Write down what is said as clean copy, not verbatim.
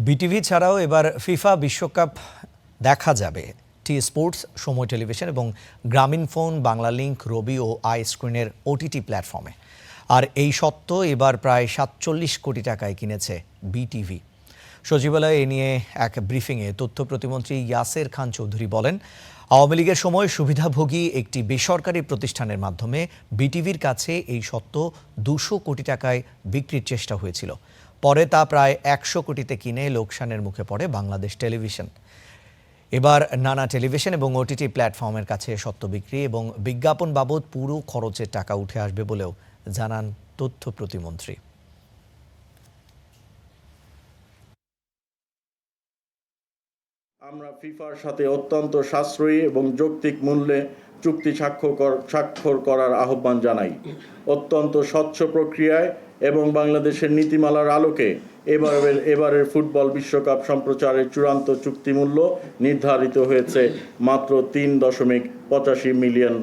BTV ছাড়াও এবার FIFA বিশ্বকাপ দেখা যাবে টি স্পোর্টস, সময় টেলিভিশন এবং গ্রামীণফোন, বাংলালিংক, রবি ও আই স্ক্রিনের ওটিটি প্ল্যাটফর্মে। আর এই সত্ত্ব এবার প্রায় ৪৭ কোটি টাকায় কিনেছে বিটিভি। সচিবালয়ে এ নিয়ে এক ব্রিফিংয়ে তথ্য প্রতিমন্ত্রী ইয়াসের খান চৌধুরী বলেন, আওয়ামী লীগের সময় সুবিধাভোগী একটি বেসরকারি প্রতিষ্ঠানের মাধ্যমে বিটিভির কাছে এই সত্ত্ব ২০০ কোটি টাকায় বিক্রির চেষ্টা হয়েছিল। পরে তা প্রায় ১০০ কোটিতে কিনে লোকসানের মুখে পড়ে বাংলাদেশ টেলিভিশন। এবার নানা টেলিভিশন এবং ওটিটি প্ল্যাটফর্মের কাছে সত্ত্ব বিক্রি এবং বিজ্ঞাপন বাবদ পুরো খরচের টাকা উঠে আসবে বলেও জানান তথ্য প্রতিমন্ত্রী। আমরা ফিফার সাথে অত্যন্ত সাশ্রয়ী এবং যৌক্তিক মূল্যে চুক্তি স্বাক্ষর করার আহ্বান জানাই। অত্যন্ত স্বচ্ছ প্রক্রিয়ায় এবং বাংলাদেশের নীতিমালার আলোকে এবারের ফুটবল বিশ্বকাপ সম্প্রচারের চূড়ান্ত চুক্তিমূল্য নির্ধারিত হয়েছে মাত্র $3.85 মিলিয়ন।